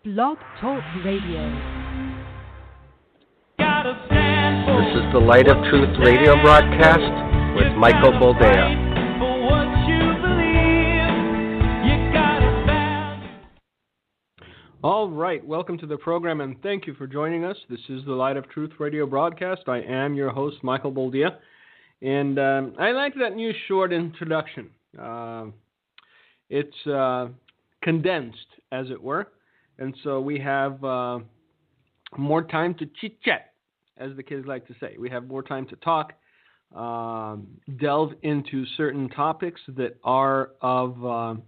Blog Talk Radio. This is the Light of Truth radio broadcast with Michael Boldea. All right, welcome to the program and thank you for joining us. This is the Light of Truth radio broadcast. I am your host, Michael Boldea, and I like that new short introduction. It's condensed, as it were, and so we have more time to chit-chat, as the kids like to say. We have more time to talk, delve into certain topics that are of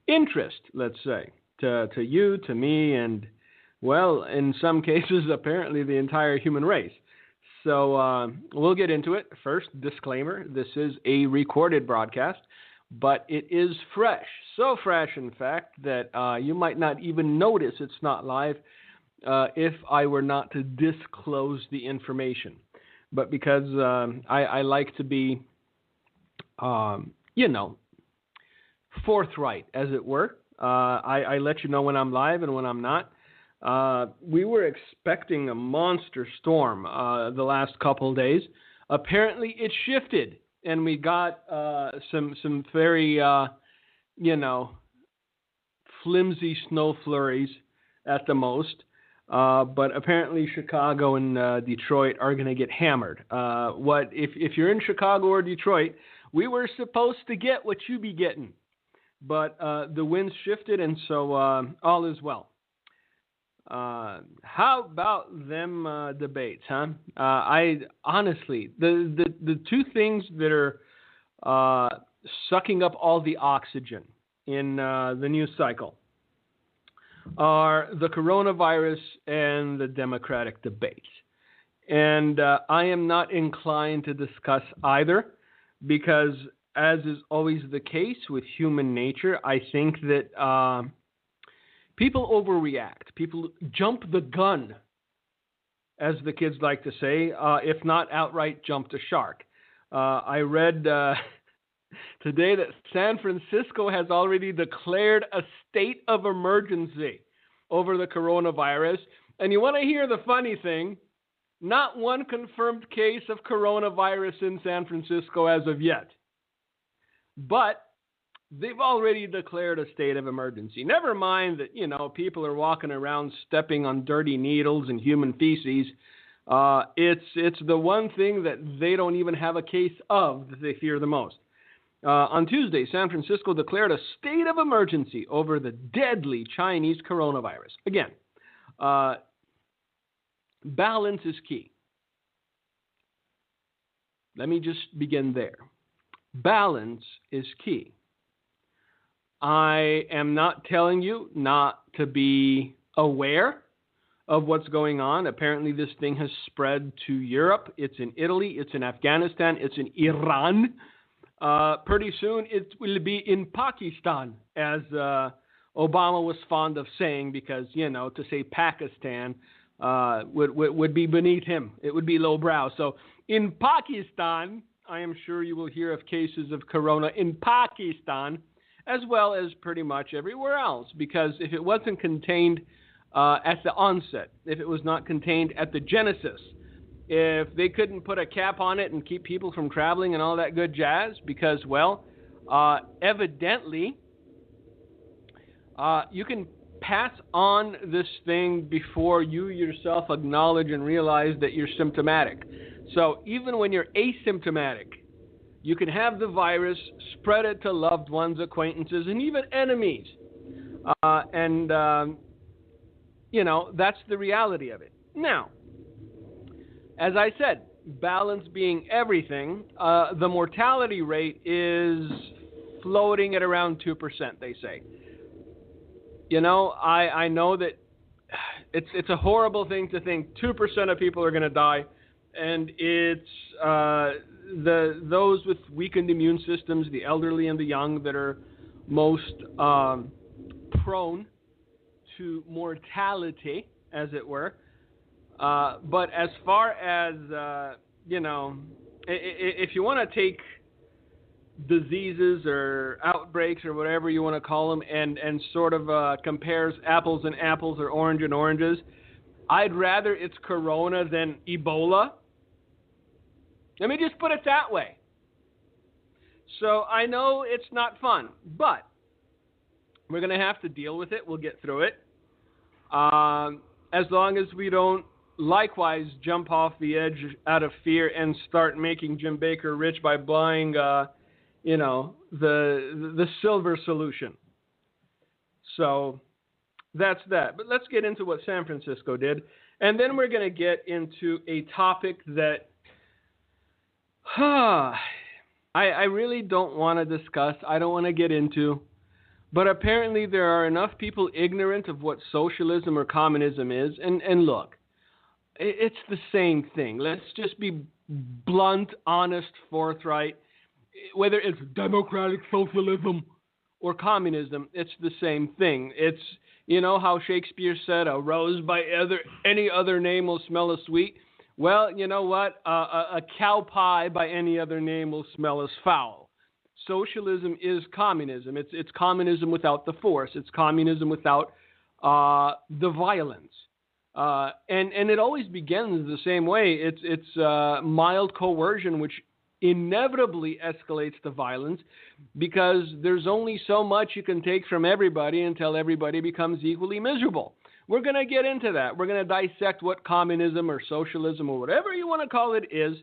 interest, let's say, to you, to me, and, well, in some cases, apparently the entire human race. So we'll get into it. First, disclaimer, this is a recorded broadcast, but it is fresh. So fresh, in fact, that you might not even notice it's not live if I were not to disclose the information. But because I like to be, forthright, as it were, I let you know when I'm live and when I'm not. We were expecting a monster storm the last couple days. Apparently, it shifted, and we got some very, flimsy snow flurries at the most. But apparently, Chicago and Detroit are going to get hammered. If you're in Chicago or Detroit, we were supposed to get what you be getting. But the winds shifted, and so all is well. How about them debates, huh? I honestly, the two things that are sucking up all the oxygen in the news cycle are the coronavirus and the Democratic debates. And I am not inclined to discuss either because, as is always the case with human nature, I think that people overreact. People jump the gun, as the kids like to say, if not outright jump the shark. I read today that San Francisco has already declared a state of emergency over the coronavirus. And you want to hear the funny thing? Not one confirmed case of coronavirus in San Francisco as of yet. But they've already declared a state of emergency. Never mind that, people are walking around stepping on dirty needles and human feces. It's the one thing that they don't even have a case of that they fear the most. On Tuesday, San Francisco declared a state of emergency over the deadly Chinese coronavirus. Again, balance is key. Let me just begin there. Balance is key. I am not telling you not to be aware of what's going on. Apparently, this thing has spread to Europe. It's in Italy. It's in Afghanistan. It's in Iran. Pretty soon, it will be in Pakistan, as Obama was fond of saying, because, to say Pakistan would be beneath him. It would be lowbrow. So in Pakistan, I am sure you will hear of cases of corona in Pakistan, as well as pretty much everywhere else, because if it wasn't contained at the onset, if it was not contained at the genesis, if they couldn't put a cap on it and keep people from traveling and all that good jazz, because, well, evidently, you can pass on this thing before you yourself acknowledge and realize that you're symptomatic. So even when you're asymptomatic, you can have the virus, spread it to loved ones, acquaintances, and even enemies. That's the reality of it. Now, as I said, balance being everything, the mortality rate is floating at around 2%, they say. I know that it's a horrible thing to think 2% of people are going to die, and it's those with weakened immune systems, the elderly and the young, that are most prone to mortality, as it were. But as far as, if you want to take diseases or outbreaks or whatever you want to call them, and sort of compares apples and apples or orange and oranges, I'd rather it's Corona than Ebola. Let me just put it that way. So I know it's not fun, but we're going to have to deal with it. We'll get through it. As long as we don't likewise jump off the edge out of fear and start making Jim Baker rich by buying, the silver solution. So that's that. But let's get into what San Francisco did. And then we're going to get into a topic that I really don't want to discuss. I don't want to get into. But apparently there are enough people ignorant of what socialism or communism is. And look, it's the same thing. Let's just be blunt, honest, forthright. Whether it's democratic socialism or communism, it's the same thing. It's, you know how Shakespeare said, a rose by any other name will smell as sweet. Well, you know what? A cow pie by any other name will smell as foul. Socialism is communism. It's communism without the force. It's communism without the violence. And it always begins the same way. It's mild coercion, which inevitably escalates to violence because there's only so much you can take from everybody until everybody becomes equally miserable. We're going to get into that. We're going to dissect what communism or socialism or whatever you want to call it is.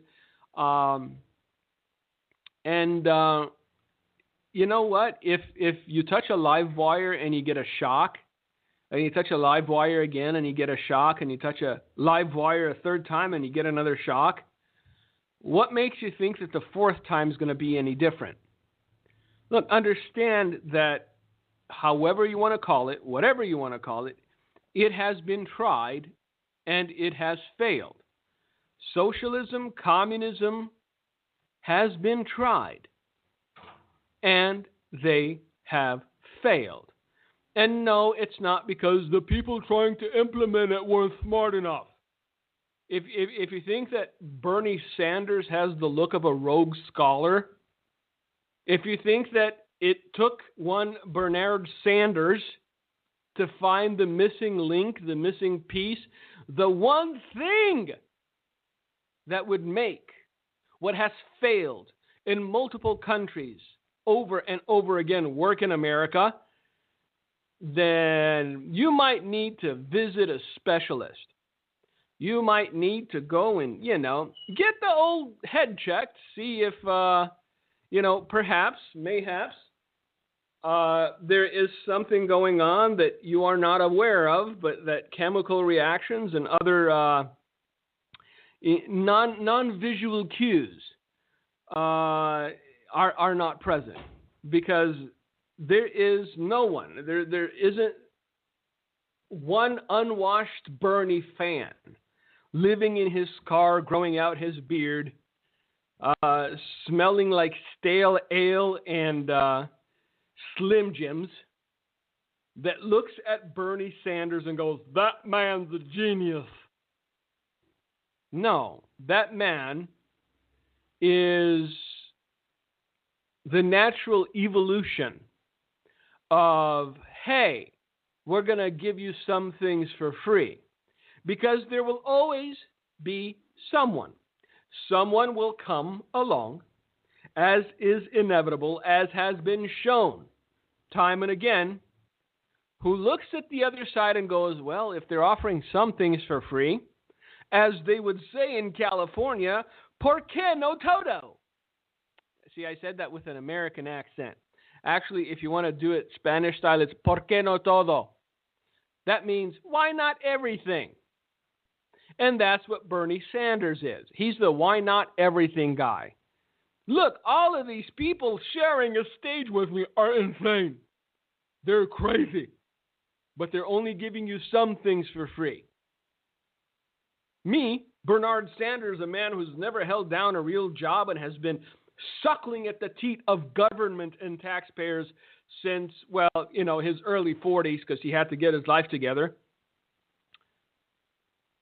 You know what? If you touch a live wire and you get a shock, and you touch a live wire again and you get a shock, and you touch a live wire a third time and you get another shock, what makes you think that the fourth time is going to be any different? Look, understand that however you want to call it, whatever you want to call it, it has been tried and it has failed. Socialism, communism has been tried and they have failed. And no, it's not because the people trying to implement it weren't smart enough. If you think that Bernie Sanders has the look of a rogue scholar, if you think that it took one Bernard Sanders to find the missing link, the missing piece, the one thing that would make what has failed in multiple countries over and over again work in America, then you might need to visit a specialist. You might need to go and, get the old head checked, see if, perhaps, mayhaps, there is something going on that you are not aware of, but that chemical reactions and other non-visual cues are not present. Because there is no one, there isn't one unwashed Bernie fan living in his car, growing out his beard, smelling like stale ale and Slim Jims, that looks at Bernie Sanders and goes, that man's a genius. No, that man is the natural evolution of, hey, we're going to give you some things for free. Because there will always be someone. Someone will come along, as is inevitable, as has been shown time and again, who looks at the other side and goes, well, if they're offering some things for free, as they would say in California, ¿por qué no todo? See, I said that with an American accent. Actually, if you want to do it Spanish style, it's ¿por qué no todo? That means, why not everything? And that's what Bernie Sanders is. He's the why not everything guy. Look, all of these people sharing a stage with me are insane. They're crazy. But they're only giving you some things for free. Me, Bernard Sanders, a man who's never held down a real job and has been suckling at the teat of government and taxpayers since, his early 40s because he had to get his life together.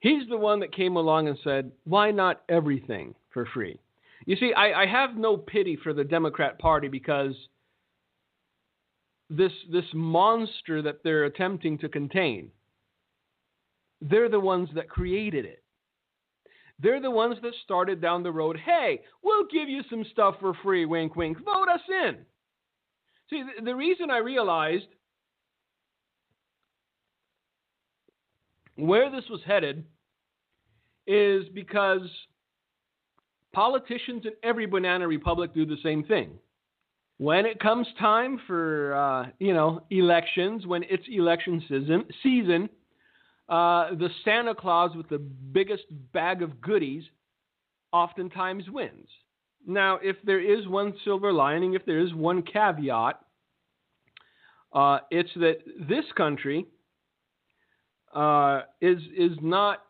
He's the one that came along and said, why not everything for free? You see, I have no pity for the Democrat Party because this monster that they're attempting to contain, they're the ones that created it. They're the ones that started down the road, hey, we'll give you some stuff for free, wink, wink, vote us in. See, the reason I realized where this was headed is because politicians in every banana republic do the same thing. When it comes time for, elections, when it's election season, the Santa Claus with the biggest bag of goodies oftentimes wins. Now, if there is one silver lining, if there is one caveat, it's that this country is not.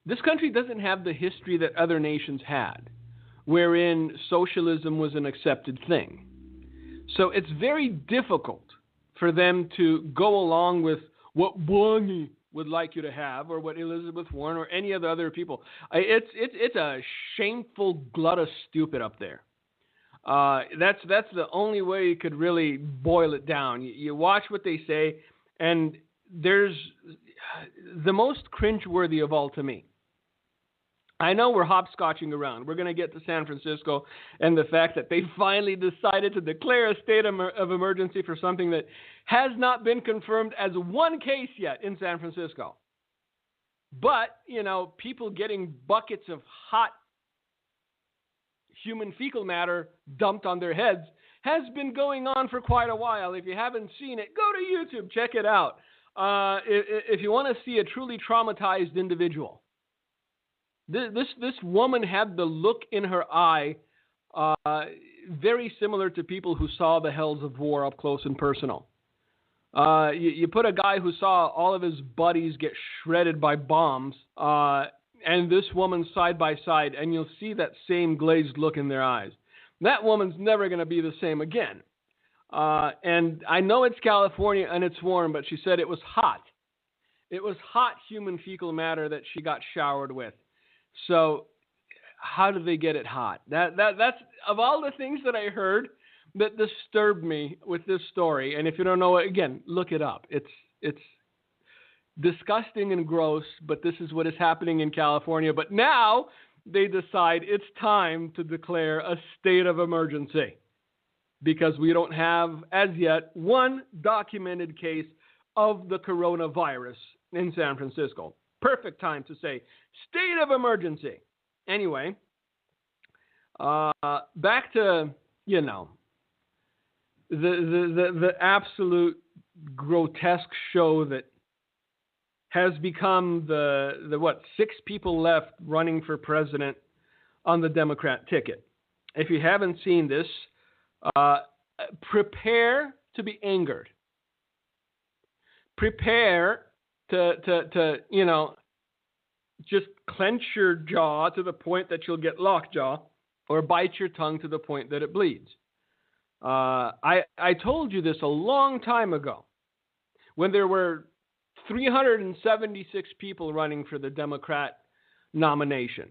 This country doesn't have the history that other nations had, wherein socialism was an accepted thing. So it's very difficult for them to go along with what Bonnie would like you to have, or what Elizabeth Warren or any of the other people. It's a shameful glut of stupid up there. That's the only way you could really boil it down. You watch what they say, and there's the most cringeworthy of all to me. I know we're hopscotching around. We're going to get to San Francisco and the fact that they finally decided to declare a state of emergency for something that has not been confirmed as one case yet in San Francisco. But, people getting buckets of hot human fecal matter dumped on their heads has been going on for quite a while. If you haven't seen it, go to YouTube, check it out. If you want to see a truly traumatized individual. This woman had the look in her eye very similar to people who saw the hells of war up close and personal. You put a guy who saw all of his buddies get shredded by bombs and this woman side by side, and you'll see that same glazed look in their eyes. That woman's never going to be the same again. And I know it's California and it's warm, but she said it was hot. It was hot human fecal matter that she got showered with. So how do they get it hot? That's of all the things that I heard that disturbed me with this story. And if you don't know it, again, look it up. It's disgusting and gross, but this is what is happening in California. But now they decide it's time to declare a state of emergency because we don't have, as yet, one documented case of the coronavirus in San Francisco. Perfect time to say state of emergency. Anyway, back to, the absolute grotesque show that has become the 6 people left running for president on the Democrat ticket. If you haven't seen this, prepare to be angered. Prepare to just clench your jaw to the point that you'll get lockjaw, or bite your tongue to the point that it bleeds. I told you this a long time ago when there were 376 people running for the Democrat nomination.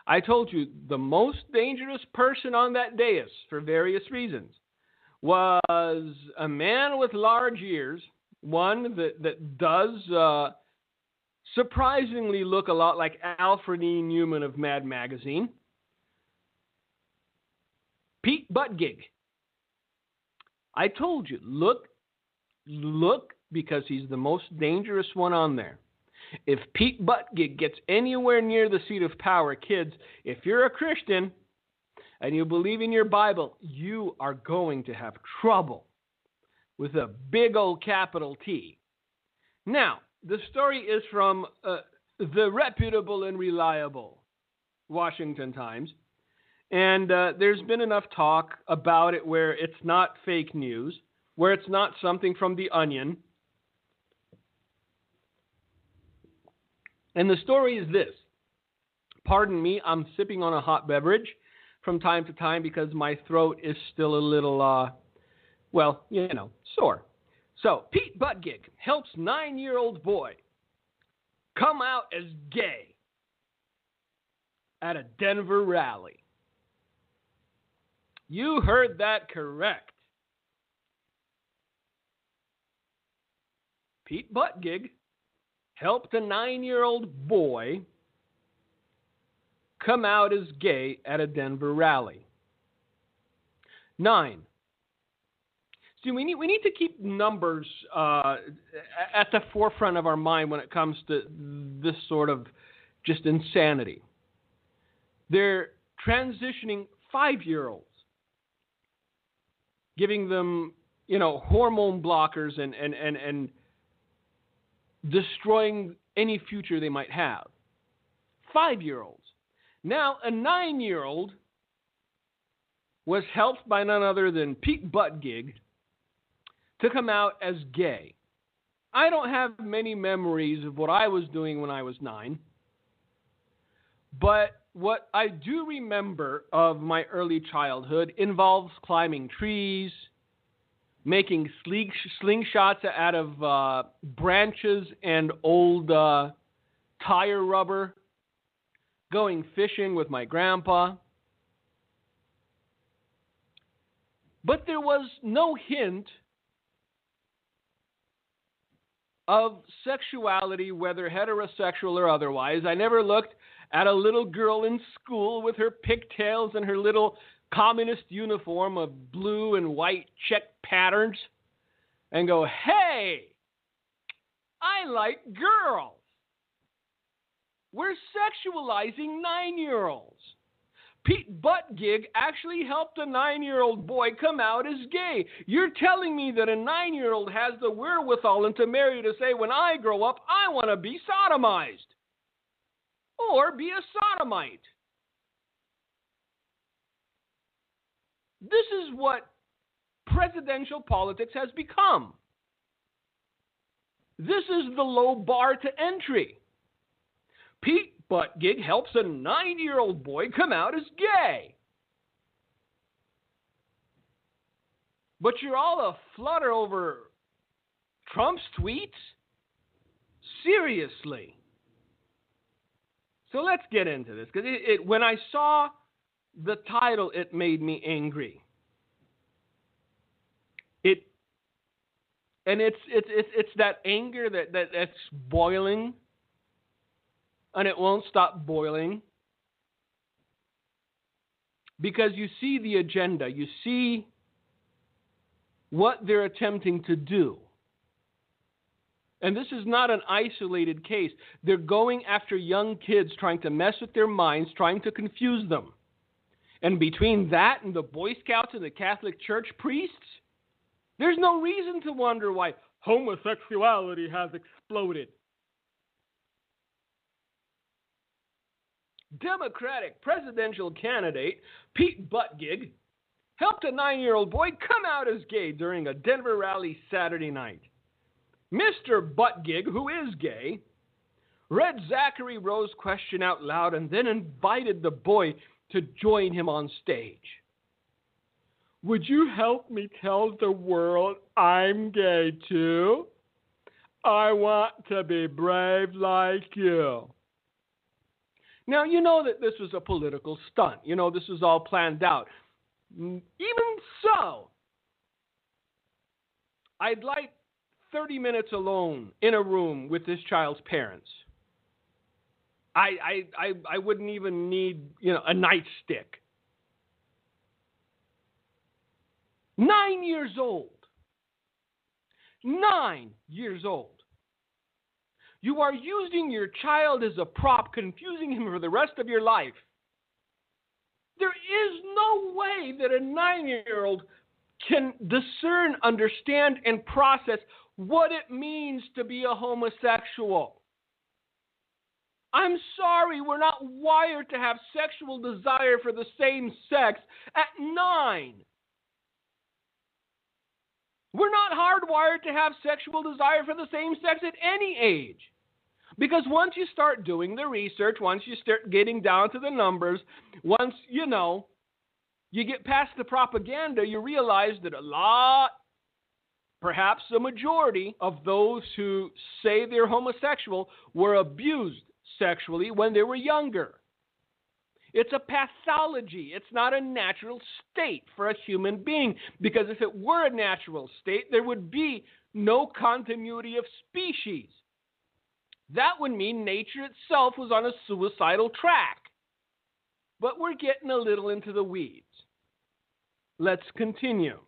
I told you the most dangerous person on that dais, for various reasons, was a man with large ears, one that does surprisingly look a lot like Alfred E. Newman of Mad Magazine, Pete Buttigieg. I told you, look, because he's the most dangerous one on there. If Pete Buttigieg gets anywhere near the seat of power, kids, if you're a Christian and you believe in your Bible, you are going to have trouble with a big old capital T. Now, the story is from the reputable and reliable Washington Times, and there's been enough talk about it where it's not fake news, where it's not something from The Onion. And the story is this. Pardon me, I'm sipping on a hot beverage from time to time because my throat is still a little, sore. So, Pete Buttigieg helps 9-year-old boy come out as gay. at a Denver rally. You heard that correct. Pete Buttigieg helped a 9-year-old boy come out as gay at a Denver rally. 9. See, we need to keep numbers at the forefront of our mind when it comes to this sort of just insanity. They're transitioning 5-year-olds, giving them, hormone blockers and destroying any future they might have. 5-year-olds. Now, a 9-year-old was helped by none other than Pete Buttigieg to come out as gay. I don't have many memories of what I was doing when I was 9, but what I do remember of my early childhood involves climbing trees, making slingshots out of branches and old tire rubber, going fishing with my grandpa. But there was no hint of sexuality, whether heterosexual or otherwise. I never looked at a little girl in school with her pigtails and her little communist uniform of blue and white check patterns and go, hey, I like girls. We're sexualizing 9-year-olds. Pete Buttigieg actually helped a 9-year-old boy come out as gay. You're telling me that a 9-year-old has the wherewithal and to marry to say, when I grow up, I want to be sodomized or be a sodomite. This is what presidential politics has become. This is the low bar to entry. Pete Buttigieg helps a 9-year-old boy come out as gay. But you're all aflutter over Trump's tweets? Seriously. So let's get into this, because when I saw the title, it made me angry. It's that anger that's boiling, and it won't stop boiling, because you see the agenda, you see what they're attempting to do. And this is not an isolated case. They're going after young kids, trying to mess with their minds, trying to confuse them. And between that and the Boy Scouts and the Catholic Church priests, there's no reason to wonder why homosexuality has exploded. Democratic presidential candidate Pete Buttigieg helped a 9-year-old boy come out as gay during a Denver rally Saturday night. Mr. Buttigieg, who is gay, read Zachary Rowe's question out loud and then invited the boy to join him on stage. Would you help me tell the world I'm gay too? I want to be brave like you. Now, you know that this was a political stunt. You know, this was all planned out. Even so, I'd like 30 minutes alone in a room with this child's parents. I wouldn't even need, a nightstick. 9 years old. 9 years old. You are using your child as a prop, confusing him for the rest of your life. There is no way that a 9-year-old can discern, understand, and process what it means to be a homosexual. I'm sorry, we're not wired to have sexual desire for the same sex at 9. We're not hardwired to have sexual desire for the same sex at any age. Because once you start doing the research, once you start getting down to the numbers, once, you get past the propaganda, you realize that a lot, perhaps a majority of those who say they're homosexual were abused sexually when they were younger. It's a pathology. It's not a natural state for a human being, because if it were a natural state, there would be no continuity of species. That would mean nature itself was on a suicidal track. But we're getting a little into the weeds. Let's continue.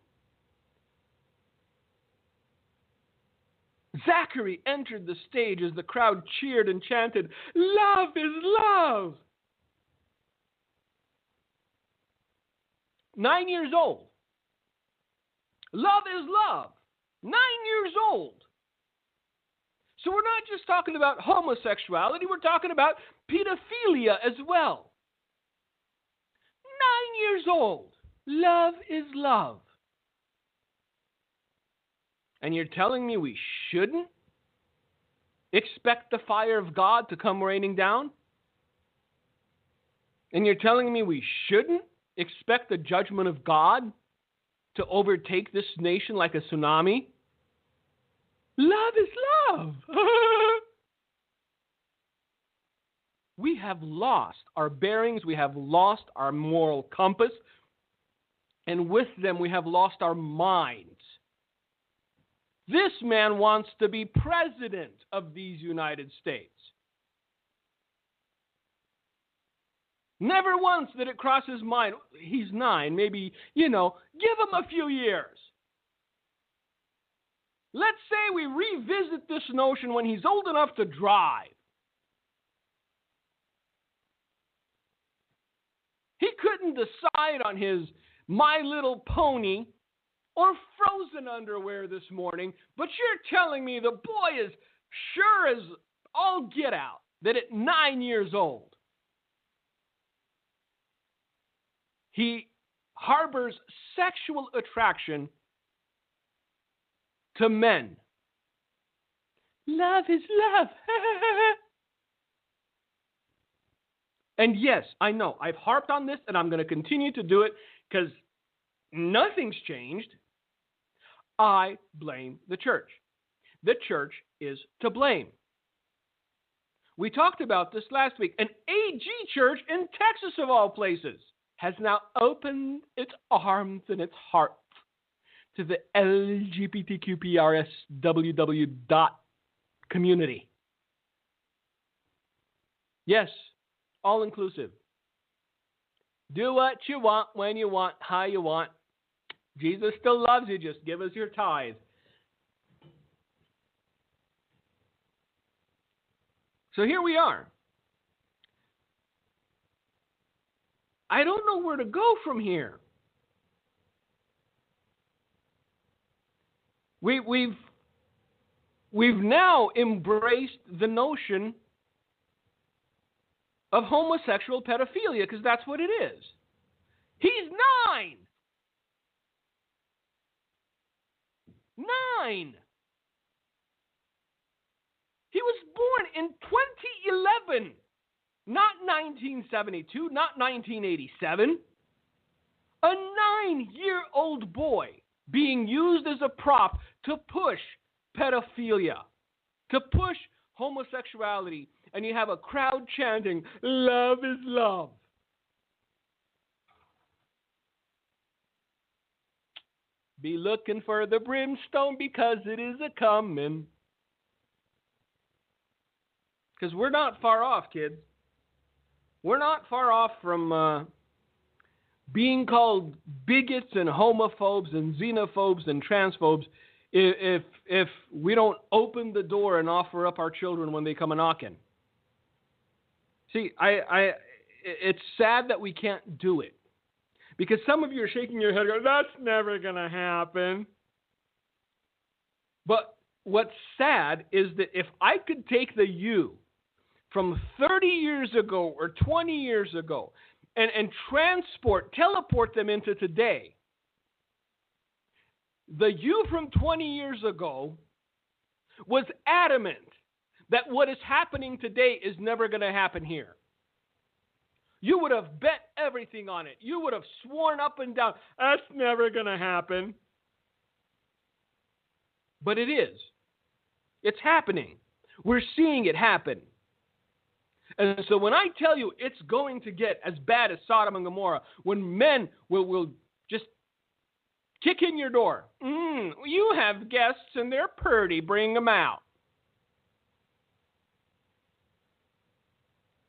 Zachary entered the stage as the crowd cheered and chanted, "Love is love." 9 years old. Love is love. 9 years old. So we're not just talking about homosexuality, we're talking about pedophilia as well. 9 years old. Love is love. And you're telling me we shouldn't expect the fire of God to come raining down? And you're telling me we shouldn't expect the judgment of God to overtake this nation like a tsunami? Love is love. We have lost our bearings. We have lost our moral compass. And with them, we have lost our minds. This man wants to be president of these United States. Never once did it cross his mind. He's 9, maybe, give him a few years. Let's say we revisit this notion when he's old enough to drive. He couldn't decide on his My Little Pony or Frozen underwear this morning, but you're telling me the boy is sure as all get out that at 9 years old, he harbors sexual attraction to men. Love is love. And yes, I know, I've harped on this, and I'm going to continue to do it because nothing's changed. I blame the church. The church is to blame. We talked about this last week. An AG church in Texas, of all places, has now opened its arms and its heart to the LGBTQPRSWW community. Yes, all inclusive. Do what you want, when you want, how you want. Jesus still loves you. Just give us your tithe. So here we are. I don't know where to go from here. We've now embraced the notion of homosexual pedophilia, because that's what it is. He's 9. 9. He was born in 2011, not 1972, not 1987. A 9-year-old boy being used as a prop to push pedophilia, to push homosexuality, and you have a crowd chanting, "Love is love." Be looking for the brimstone because it is a-coming. Because we're not far off, kids. We're not far off from being called bigots and homophobes and xenophobes and transphobes if we don't open the door and offer up our children when they come a-knocking. See, it's sad that we can't do it. Because some of you are shaking your head going, that's never going to happen. But what's sad is that if I could take the you from 30 years ago or 20 years ago and teleport them into today, the you from 20 years ago was adamant that what is happening today is never going to happen here. You would have bet everything on it. You would have sworn up and down, that's never going to happen. But it is. It's happening. We're seeing it happen. And so when I tell you it's going to get as bad as Sodom and Gomorrah, when men will just kick in your door, you have guests and they're pretty, bring them out.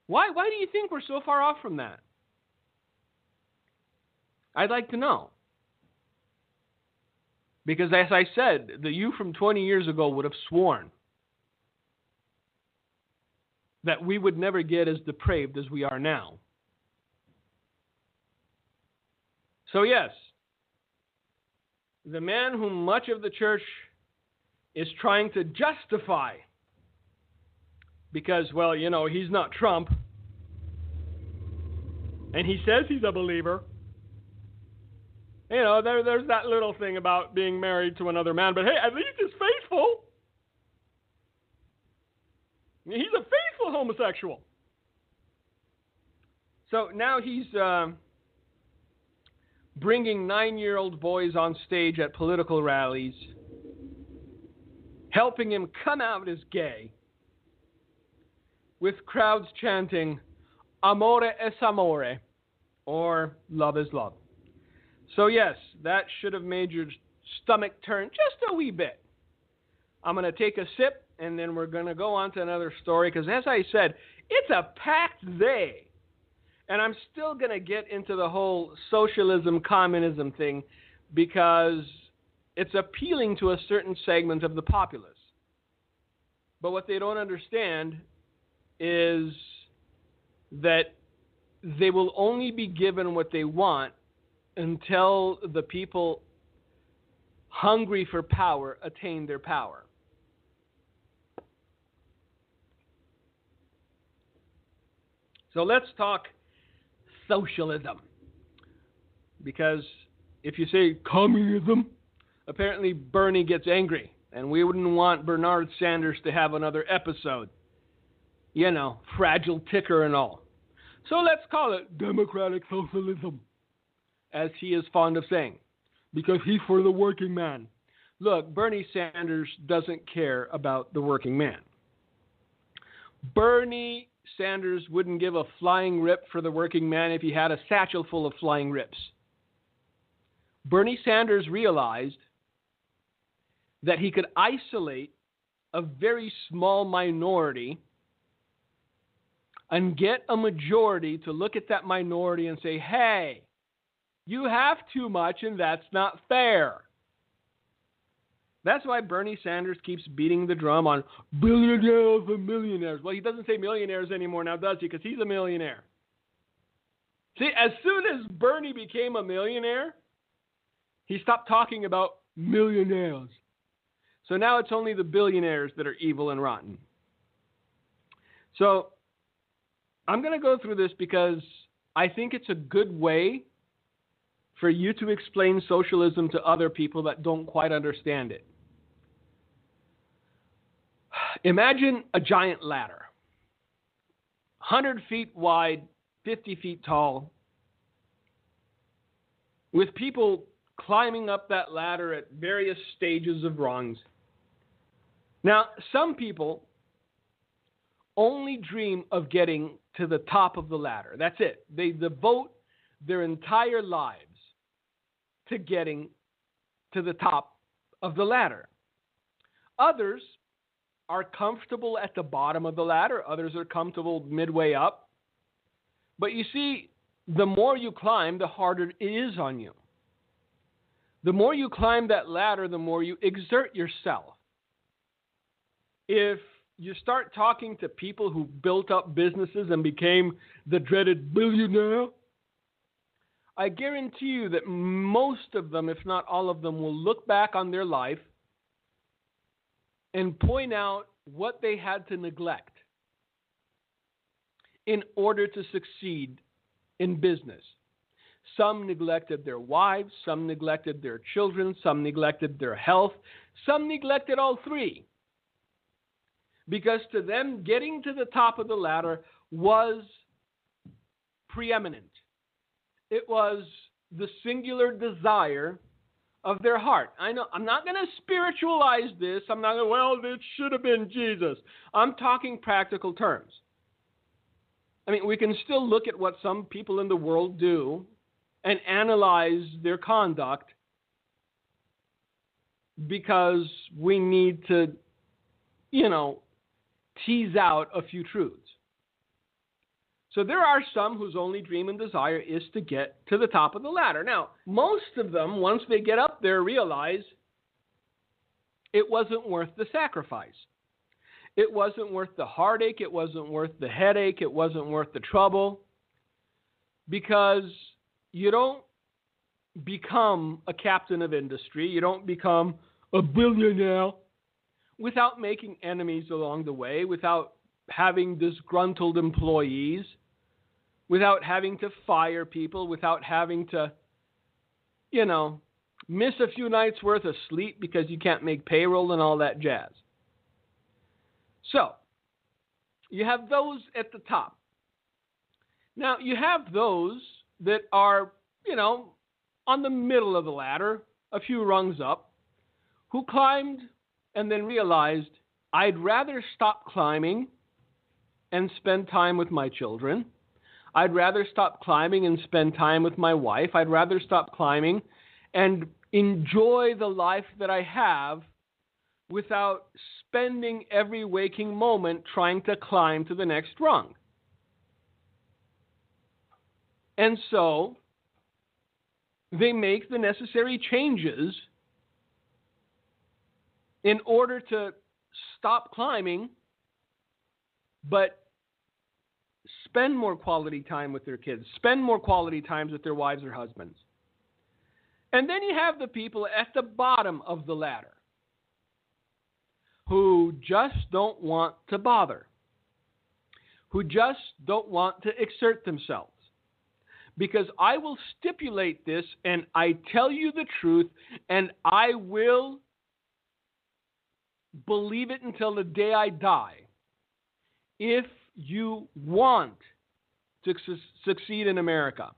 Why do you think we're so far off from that? I'd like to know. Because as I said, the you from 20 years ago would have sworn that we would never get as depraved as we are now. So yes, the man whom much of the church is trying to justify because, well, you know, he's not Trump, and he says he's a believer. You know, there's that little thing about being married to another man, but hey, at least he's faithful. He's a faithful homosexual. So now he's bringing 9-year-old boys on stage at political rallies, helping him come out as gay, with crowds chanting, amore es amore, or love is love. So yes, that should have made your stomach turn just a wee bit. I'm going to take a sip, and then we're going to go on to another story, because as I said, it's a packed day. And I'm still going to get into the whole socialism, communism thing, because it's appealing to a certain segment of the populace. But what they don't understand is that they will only be given what they want until the people hungry for power attain their power. So let's talk socialism. Because if you say communism, apparently Bernie gets angry. And we wouldn't want Bernard Sanders to have another episode. You know, fragile ticker and all. So let's call it democratic socialism, as he is fond of saying, because he's for the working man. Look, Bernie Sanders doesn't care about the working man. Bernie Sanders wouldn't give a flying rip for the working man if he had a satchel full of flying rips. Bernie Sanders realized that he could isolate a very small minority and get a majority to look at that minority and say, hey, you have too much and that's not fair. That's why Bernie Sanders keeps beating the drum on billionaires and millionaires. Well, he doesn't say millionaires anymore now, does he? Because he's a millionaire. See, as soon as Bernie became a millionaire, he stopped talking about millionaires. So now it's only the billionaires that are evil and rotten. So I'm going to go through this because I think it's a good way for you to explain socialism to other people that don't quite understand it. Imagine a giant ladder, 100 feet wide, 50 feet tall, with people climbing up that ladder at various stages of rungs. Now, some people only dream of getting to the top of the ladder. That's it. They devote their entire lives to getting to the top of the ladder. Others are comfortable at the bottom of the ladder. Others are comfortable midway up. But you see, the more you climb, the harder it is on you. The more you climb that ladder, the more you exert yourself. If you start talking to people who built up businesses and became the dreaded billionaire, I guarantee you that most of them, if not all of them, will look back on their life and point out what they had to neglect in order to succeed in business. Some neglected their wives, some neglected their children, some neglected their health, some neglected all three. Because to them, getting to the top of the ladder was preeminent. It was the singular desire of their heart. I know, I'm not going to spiritualize this. I'm not going, well, it should have been Jesus. I'm talking practical terms. I mean, we can still look at what some people in the world do and analyze their conduct because we need to, tease out a few truths. So there are some whose only dream and desire is to get to the top of the ladder. Now, most of them, once they get up there, realize it wasn't worth the sacrifice. It wasn't worth the heartache. It wasn't worth the headache. It wasn't worth the trouble. Because you don't become a captain of industry. You don't become a billionaire without making enemies along the way, without having disgruntled employees, without having to fire people, without having to, miss a few nights worth of sleep because you can't make payroll and all that jazz. So, you have those at the top. Now, you have those that are, on the middle of the ladder, a few rungs up, who climbed and then realized, I'd rather stop climbing and spend time with my children. I'd rather stop climbing and spend time with my wife. I'd rather stop climbing and enjoy the life that I have without spending every waking moment trying to climb to the next rung. And so they make the necessary changes in order to stop climbing, but spend more quality time with their kids, spend more quality times with their wives or husbands. And then you have the people at the bottom of the ladder who just don't want to bother, who just don't want to exert themselves. Because I will stipulate this, and I tell you the truth, and I will believe it until the day I die. If you want to succeed in America,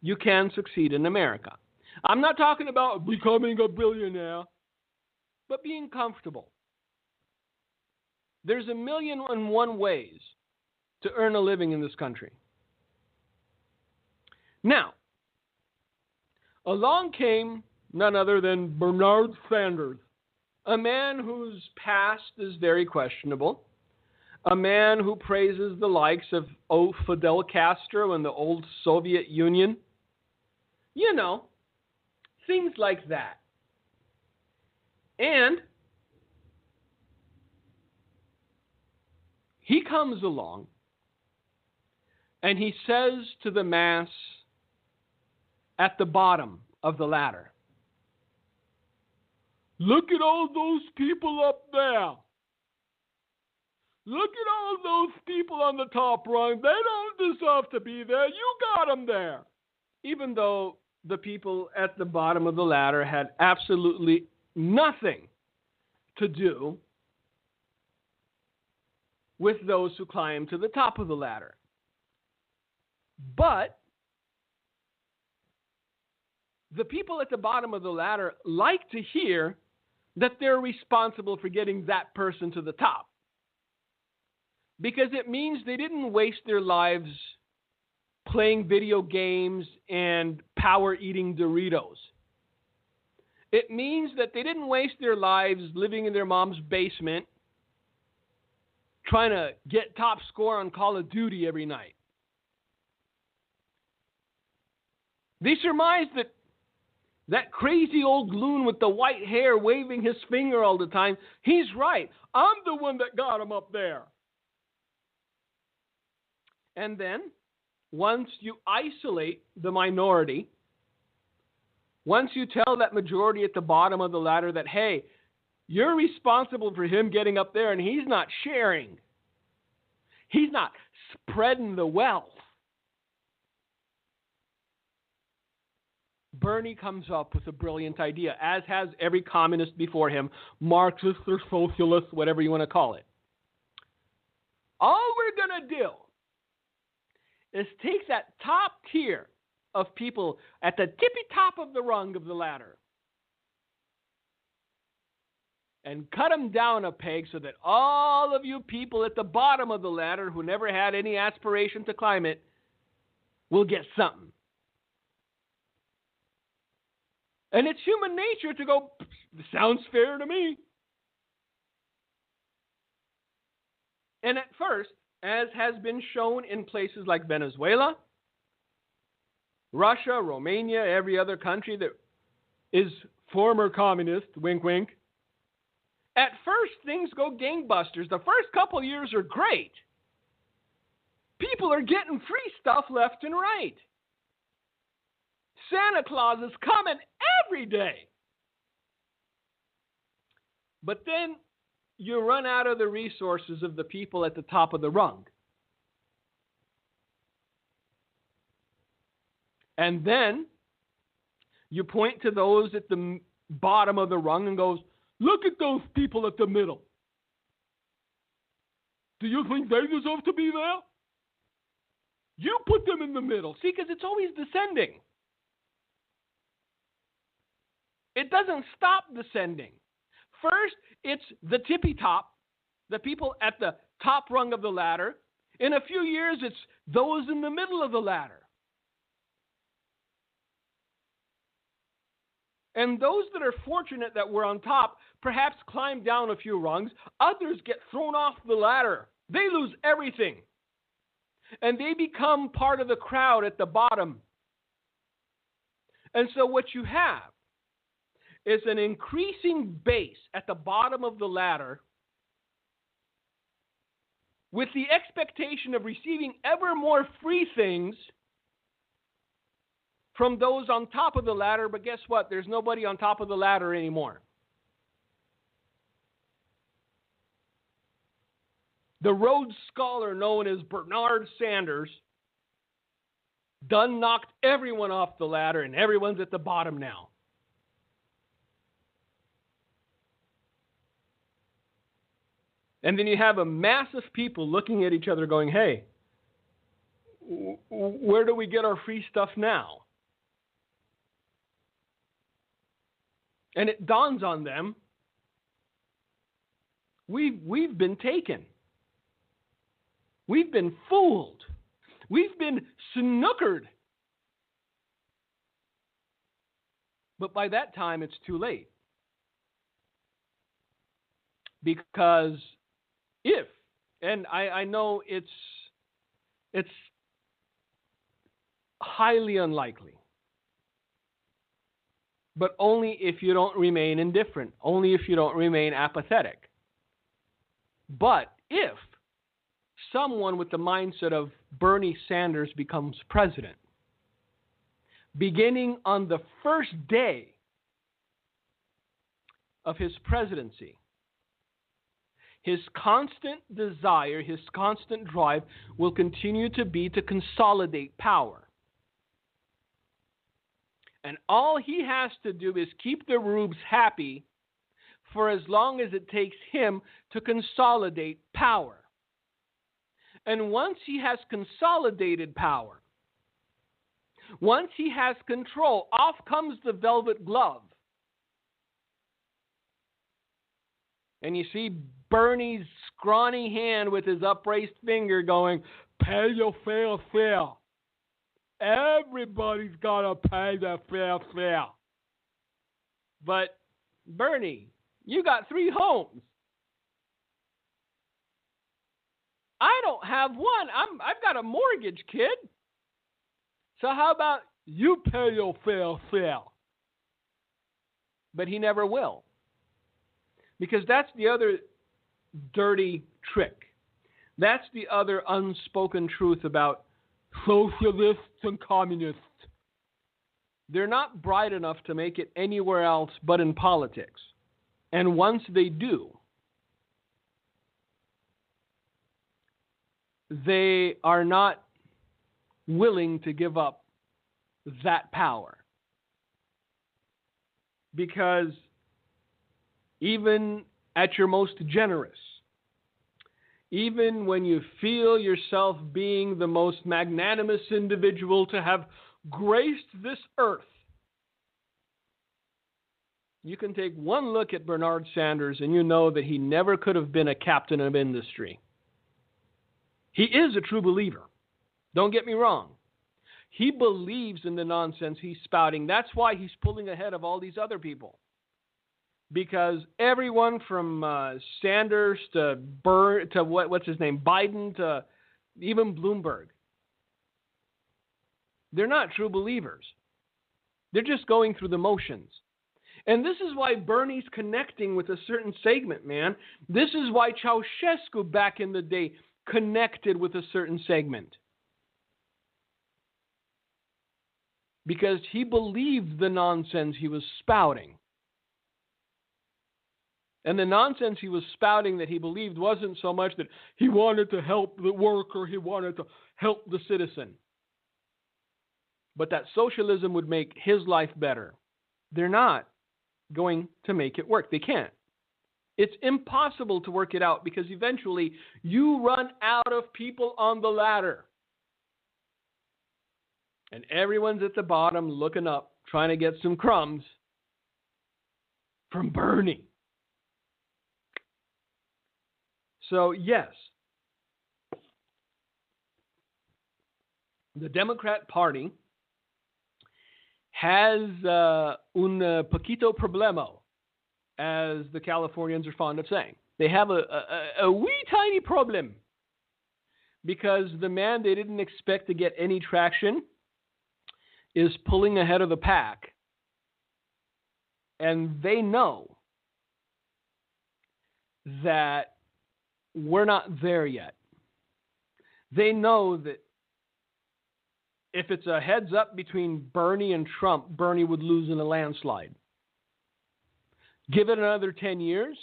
you can succeed in America. I'm not talking about becoming a billionaire, but being comfortable. There's 1,000,001 ways to earn a living in this country. Now, along came none other than Bernard Sanders, a man whose past is very questionable, a man who praises the likes of Fidel Castro and the old Soviet Union. Things like that. And he comes along and he says to the mass at the bottom of the ladder, look at all those people up there. Look at all those people on the top rung. They don't deserve to be there. You got them there. Even though the people at the bottom of the ladder had absolutely nothing to do with those who climbed to the top of the ladder. But the people at the bottom of the ladder like to hear that they're responsible for getting that person to the top, because it means they didn't waste their lives playing video games and power-eating Doritos. It means that they didn't waste their lives living in their mom's basement trying to get top score on Call of Duty every night. They surmise that crazy old loon with the white hair waving his finger all the time, he's right. I'm the one that got him up there. And then, once you isolate the minority, once you tell that majority at the bottom of the ladder that, hey, you're responsible for him getting up there and he's not sharing, he's not spreading the wealth, Bernie comes up with a brilliant idea, as has every communist before him, Marxist or socialist, whatever you want to call it. All we're going to do is take that top tier of people at the tippy top of the rung of the ladder, and cut them down a peg so that all of you people at the bottom of the ladder who never had any aspiration to climb it will get something. And it's human nature to go, sounds fair to me. And at first, as has been shown in places like Venezuela, Russia, Romania, every other country that is former communist, wink, wink, at first things go gangbusters. The first couple years are great. People are getting free stuff left and right. Santa Claus is coming every day. But then you run out of the resources of the people at the top of the rung. And then you point to those at the bottom of the rung and goes, look at those people at the middle. Do you think they deserve to be there? You put them in the middle. See, because it's always descending. It doesn't stop descending. First, it's the tippy top, the people at the top rung of the ladder. In a few years, it's those in the middle of the ladder. And those that are fortunate that were on top perhaps climb down a few rungs. Others get thrown off the ladder. They lose everything. And they become part of the crowd at the bottom. And so what you have is an increasing base at the bottom of the ladder with the expectation of receiving ever more free things from those on top of the ladder. But guess what? There's nobody on top of the ladder anymore. The Rhodes Scholar known as Bernard Sanders done knocked everyone off the ladder, and everyone's at the bottom now. And then you have a mass of people looking at each other going, hey, where do we get our free stuff now? And it dawns on them, we've been taken. We've been fooled. We've been snookered. But by that time, it's too late. Because if, and I know it's highly unlikely, but only if you don't remain indifferent, only if you don't remain apathetic. But if someone with the mindset of Bernie Sanders becomes president, beginning on the first day of his presidency, his constant desire, his constant drive will continue to be to consolidate power. And all he has to do is keep the rubes happy for as long as it takes him to consolidate power. And once he has consolidated power, once he has control, off comes the velvet glove. And you see Bernie's scrawny hand with his upraised finger going, pay your fair fare. Everybody's got to pay their fair fare. But, Bernie, you got 3 homes. I don't have one. I've got a mortgage, kid. So how about you pay your fair fare? But he never will. Because that's the other dirty trick. That's the other unspoken truth about socialists and communists. They're not bright enough to make it anywhere else but in politics. And once they do, they are not willing to give up that power. Because even at your most generous, even when you feel yourself being the most magnanimous individual to have graced this earth, You can take one look at Bernard Sanders and you know that he never could have been a captain of industry. He is a true believer. Don't get me wrong. He believes in the nonsense he's spouting. That's why he's pulling ahead of all these other people. Because everyone from Sanders to what's his name, Biden, to even Bloomberg, they're not true believers. They're just going through the motions. And this is why Bernie's connecting with a certain segment, man. This is why Ceausescu back in the day connected with a certain segment. Because he believed the nonsense he was spouting. And the nonsense he was spouting that he believed wasn't so much that he wanted to help the worker, he wanted to help the citizen. But that socialism would make his life better. They're not going to make it work. They can't. It's impossible to work it out because eventually you run out of people on the ladder. And everyone's at the bottom looking up, trying to get some crumbs from Bernie. So, yes, the Democrat Party has un poquito problema, as the Californians are fond of saying. They have a wee tiny problem because the man they didn't expect to get any traction is pulling ahead of the pack. And they know that we're not there yet. They know that if it's a heads up between Bernie and Trump, Bernie would lose in a landslide. Give it another 10 years.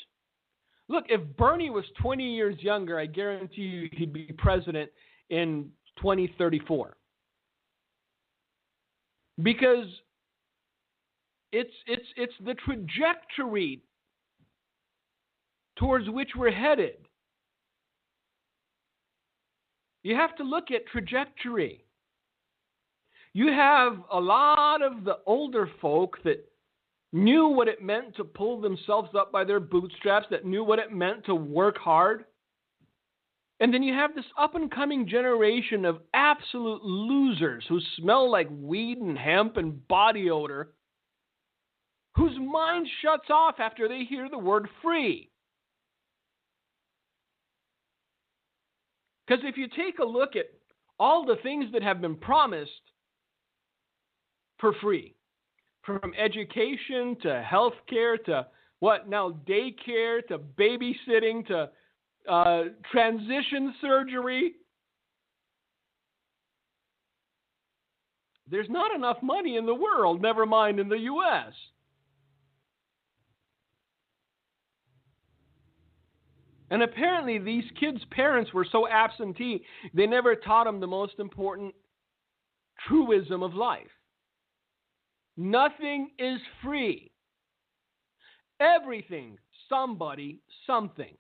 Look, if Bernie was 20 years younger, I guarantee you he'd be president in 2034. Because it's the trajectory towards which we're headed. You have to look at trajectory. You have a lot of the older folk that knew what it meant to pull themselves up by their bootstraps, that knew what it meant to work hard. And then you have this up-and-coming generation of absolute losers who smell like weed and hemp and body odor, whose mind shuts off after they hear the word free. Because if you take a look at all the things that have been promised for free, from education to healthcare to daycare to babysitting to transition surgery, there's not enough money in the world, never mind in the U.S. And apparently these kids' parents were so absentee, they never taught them the most important truism of life. Nothing is free. Everything, somebody, something.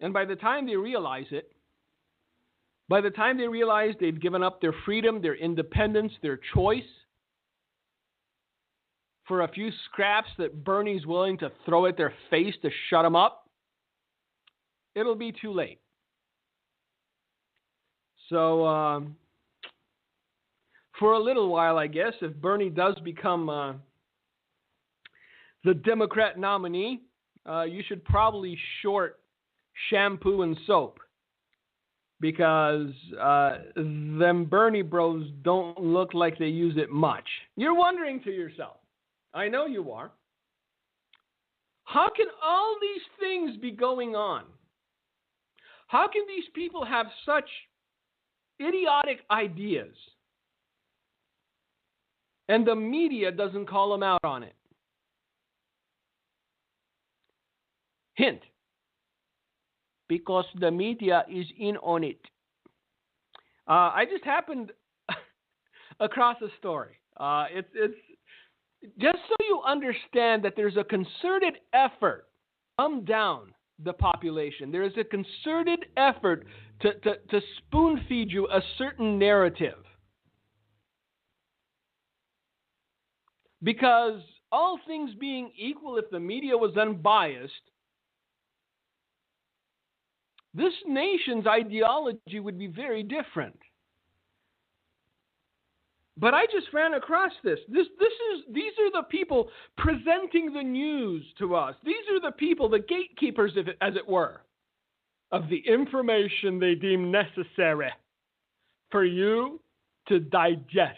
And by the time they realize it, by the time they realize they've given up their freedom, their independence, their choice, for a few scraps that Bernie's willing to throw at their face to shut them up, it'll be too late. So, for a little while, I guess, if Bernie does become the Democrat nominee, you should probably short shampoo and soap, because them Bernie bros don't look like they use it much. You're wondering to yourself, I know you are, how can all these things be going on? How can these people have such idiotic ideas and the media doesn't call them out on it? Hint. Because the media is in on it. I just happened across a story. It's just so you understand that there's a concerted effort to dumb down the population. There is a concerted effort to spoon feed you a certain narrative. Because all things being equal, if the media was unbiased, this nation's ideology would be very different. But I just ran across this. These are the people presenting the news to us. These are the people, the gatekeepers, as it were, of the information they deem necessary for you to digest.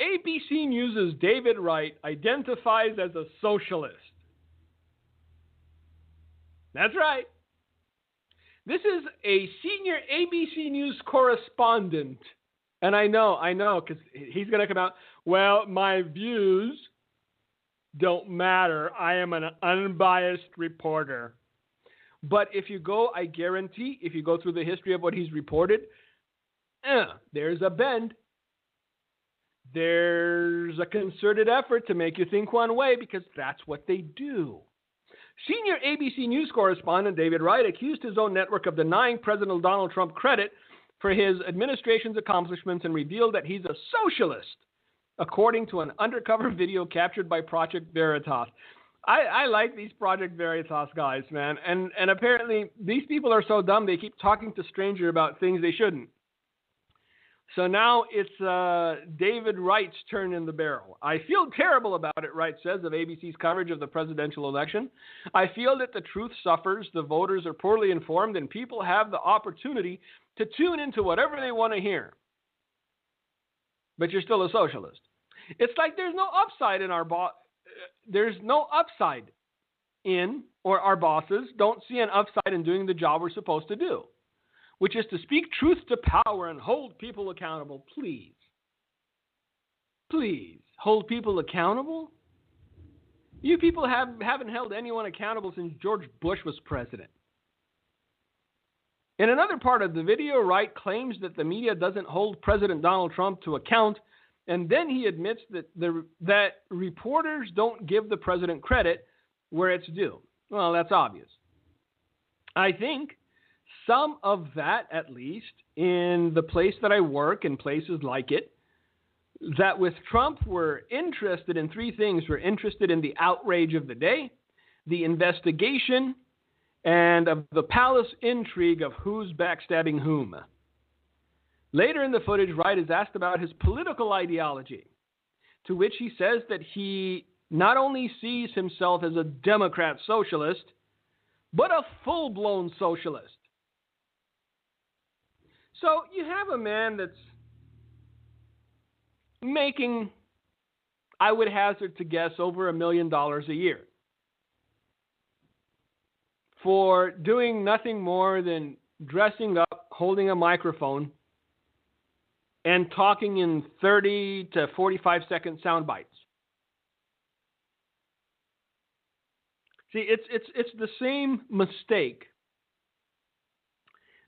ABC News' David Wright identifies as a socialist. That's right. This is a senior ABC News correspondent. And I know, because he's going to come out, well, my views don't matter. I am an unbiased reporter. But if you go, I guarantee, if you go through the history of what he's reported, there's a bend. There's a concerted effort to make you think one way because that's what they do. Senior ABC News correspondent David Wright accused his own network of denying President Donald Trump credit for his administration's accomplishments and revealed that he's a socialist, according to an undercover video captured by Project Veritas. I like these Project Veritas guys, man. And apparently these people are so dumb they keep talking to strangers about things they shouldn't. So now it's David Wright's turn in the barrel. I feel terrible about it, Wright says of ABC's coverage of the presidential election. I feel that the truth suffers, the voters are poorly informed, and people have the opportunity to tune into whatever they want to hear. But you're still a socialist. It's like there's no upside in our there's no upside in, or our bosses don't see an upside in doing the job we're supposed to do, which is to speak truth to power and hold people accountable. Please, hold people accountable? You people haven't held anyone accountable since George Bush was president. In another part of the video, Wright claims that the media doesn't hold President Donald Trump to account, and then he admits that reporters don't give the president credit where it's due. Well, that's obvious. I think some of that, at least, in the place that I work and places like it, that with Trump we're interested in three things. We're interested in the outrage of the day, the investigation, and of the palace intrigue of who's backstabbing whom. Later in the footage, Wright is asked about his political ideology, to which he says that he not only sees himself as a Democrat socialist, but a full-blown socialist. So you have a man that's making, I would hazard to guess, over $1 million a year for doing nothing more than dressing up, holding a microphone, and talking in 30 to 45-second sound bites. See, it's the same mistake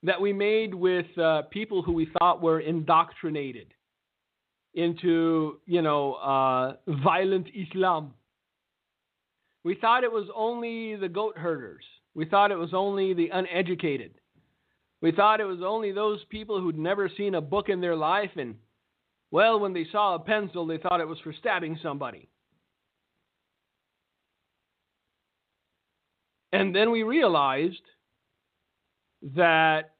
that we made with people who we thought were indoctrinated into, violent Islam. We thought it was only the goat herders. We thought it was only the uneducated. We thought it was only those people who'd never seen a book in their life, and, well, when they saw a pencil, they thought it was for stabbing somebody. And then we realized that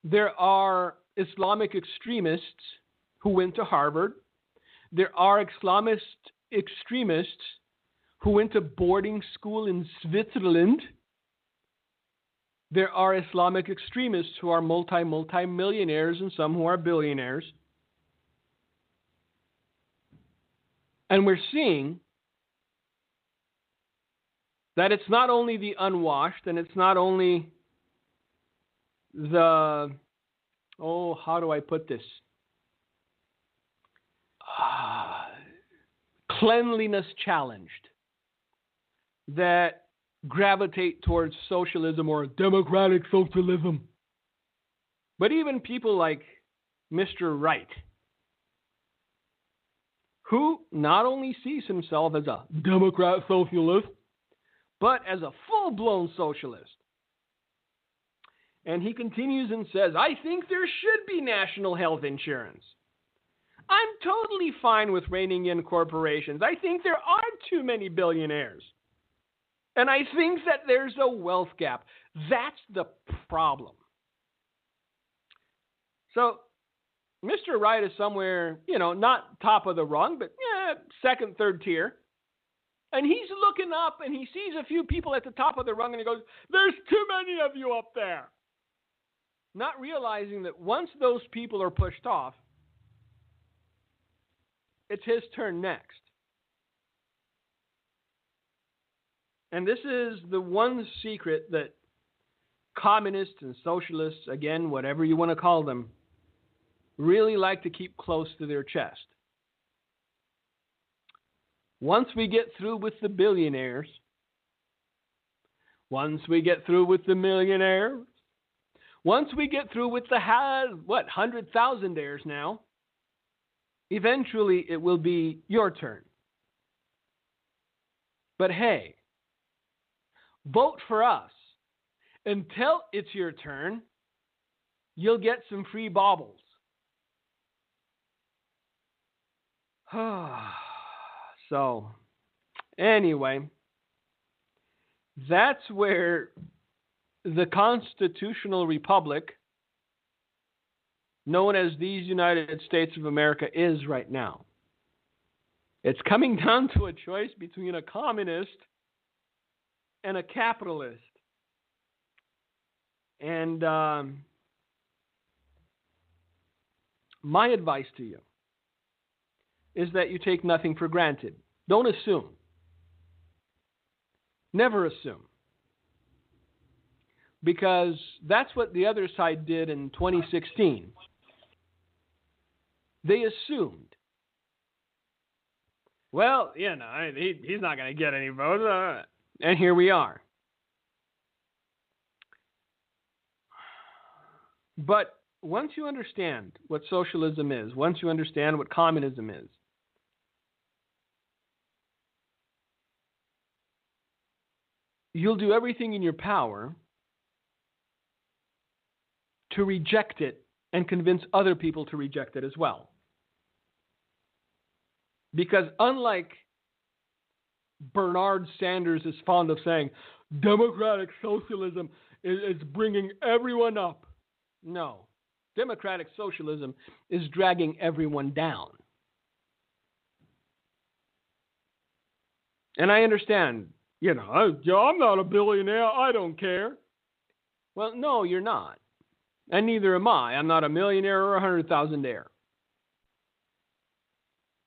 there are Islamic extremists who went to Harvard. There are Islamist extremists who went to boarding school in Switzerland. There are Islamic extremists who are multi-millionaires and some who are billionaires. And we're seeing that it's not only the unwashed and it's not only the, how do I put this? Cleanliness challenged that gravitate towards socialism or democratic socialism. But even people like Mr. Wright, who not only sees himself as a Democrat socialist, but as a full-blown socialist. And he continues and says, I think there should be national health insurance. I'm totally fine with reining in corporations. I think there are too many billionaires. And I think that there's a wealth gap. That's the problem. So, Mr. Right is somewhere, not top of the rung, but second, third tier. And he's looking up and he sees a few people at the top of the rung and he goes, there's too many of you up there. Not realizing that once those people are pushed off, it's his turn next. And this is the one secret that communists and socialists, again, whatever you want to call them, really like to keep close to their chest. Once we get through with the billionaires, once we get through with the millionaires, once we get through with the 100,000-aires now, eventually it will be your turn. But hey, vote for us. Until it's your turn, you'll get some free baubles. So, anyway, that's where the constitutional republic, known as these United States of America, is right now. It's coming down to a choice between a communist and a capitalist. And my advice to you is that you take nothing for granted. Don't assume. Never assume. Because that's what the other side did in 2016. They assumed. Well, he's not going to get any votes. And here we are. But once you understand what socialism is, once you understand what communism is, you'll do everything in your power to reject it and convince other people to reject it as well. Because unlike Bernard Sanders is fond of saying, democratic socialism is bringing everyone up. No. Democratic socialism is dragging everyone down. And I understand, I'm not a billionaire, I don't care. Well, no, you're not. And neither am I. I'm not a millionaire or a 100,000-aire.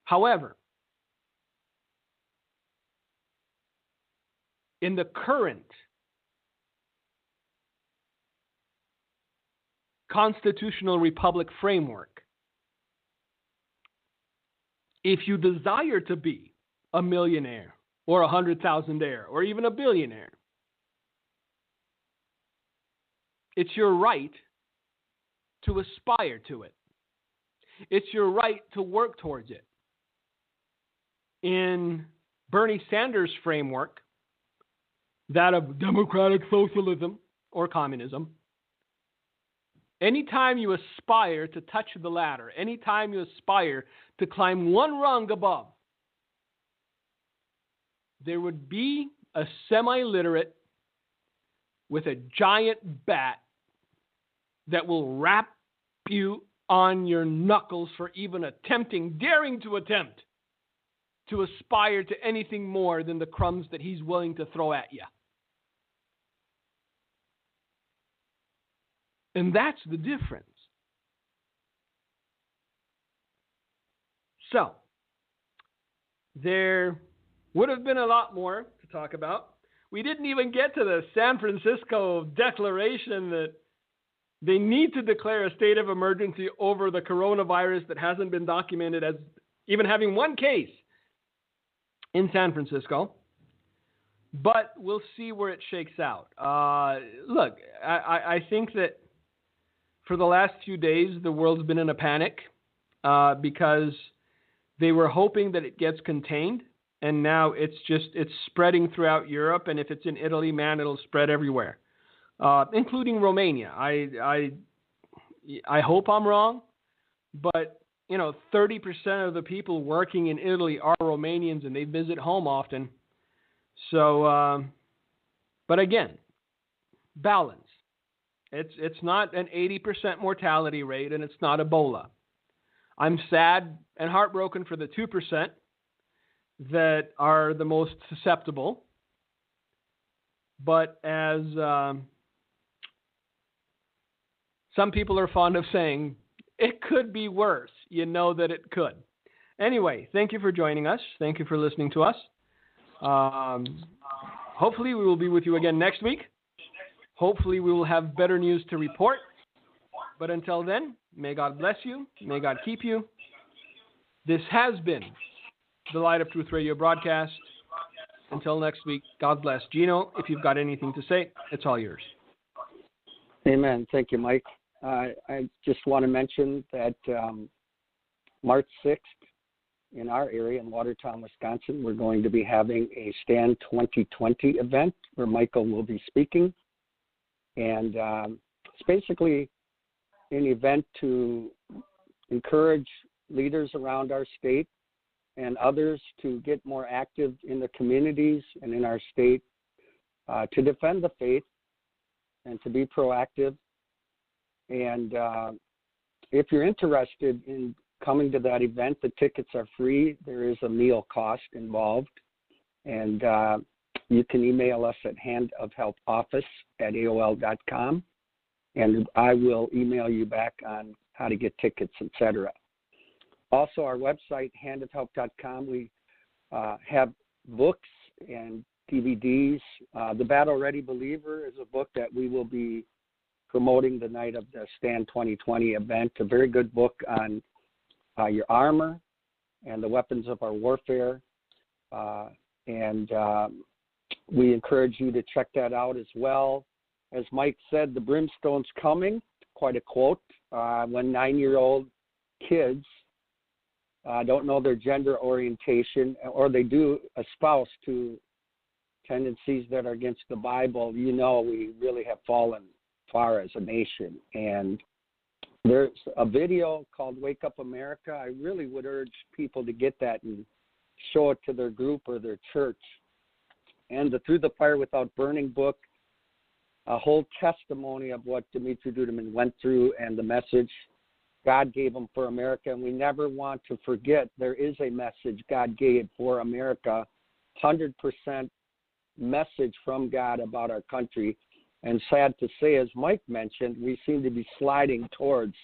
However, in the current constitutional republic framework, if you desire to be a millionaire or a 100,000-aire or even a billionaire, it's your right to aspire to it. It's your right to work towards it. In Bernie Sanders' framework, that of democratic socialism or communism, anytime you aspire to touch the ladder, anytime you aspire to climb one rung above, there would be a semi-literate with a giant bat that will rap you on your knuckles for even daring to attempt to aspire to anything more than the crumbs that he's willing to throw at you. And that's the difference. So, there would have been a lot more to talk about. We didn't even get to the San Francisco declaration that they need to declare a state of emergency over the coronavirus that hasn't been documented as even having one case in San Francisco. But we'll see where it shakes out. Look, I think that for the last few days, the world's been in a panic because they were hoping that it gets contained, and now it's spreading throughout Europe, and if it's in Italy, man, it'll spread everywhere, including Romania. I hope I'm wrong, but 30% of the people working in Italy are Romanians, and they visit home often. So, but again, balance. It's not an 80% mortality rate, and it's not Ebola. I'm sad and heartbroken for the 2% that are the most susceptible. But as some people are fond of saying, it could be worse. You know that it could. Anyway, thank you for joining us. Thank you for listening to us. Hopefully we will be with you again next week. Hopefully we will have better news to report. But until then, may God bless you. May God keep you. This has been the Light of Truth Radio broadcast. Until next week, God bless. Gino, if you've got anything to say, it's all yours. Amen. Thank you, Mike. I just want to mention that March 6th in our area in Watertown, Wisconsin, we're going to be having a Stand 2020 event where Michael will be speaking. And it's basically an event to encourage leaders around our state and others to get more active in the communities and in our state to defend the faith and to be proactive. And if you're interested in coming to that event, the tickets are free. There is a meal cost involved. And you can email us at handofhelpoffice@aol.com, and I will email you back on how to get tickets, etc. Also, our website, handofhelp.com, we have books and DVDs. The Battle Ready Believer is a book that we will be promoting the night of the Stand 2020 event, a very good book on your armor and the weapons of our warfare. And we encourage you to check that out as well. As Mike said, the brimstone's coming, quite a quote. When 9-year-old kids don't know their gender orientation, or they do espouse to tendencies that are against the Bible, we really have fallen far as a nation. And there's a video called Wake Up America. I really would urge people to get that and show it to their group or their church. And the Through the Fire Without Burning book, a whole testimony of what Dimitri Duduman went through and the message God gave him for America. And we never want to forget there is a message God gave for America, 100% message from God about our country. And sad to say, as Mike mentioned, we seem to be sliding towards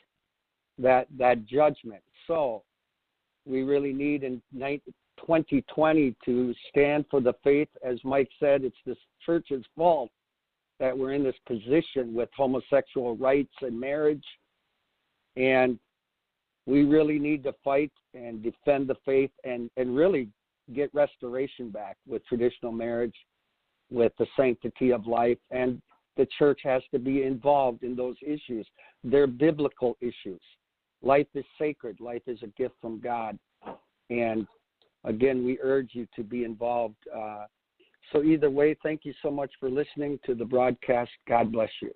that judgment. So we really need in 2020 to stand for the faith. As Mike said, it's this church's fault that we're in this position with homosexual rights and marriage. And we really need to fight and defend the faith and really get restoration back with traditional marriage, with the sanctity of life. And the church has to be involved in those issues. They're biblical issues. Life is sacred. Life is a gift from God. And again, we urge you to be involved. So either way, thank you so much for listening to the broadcast. God bless you.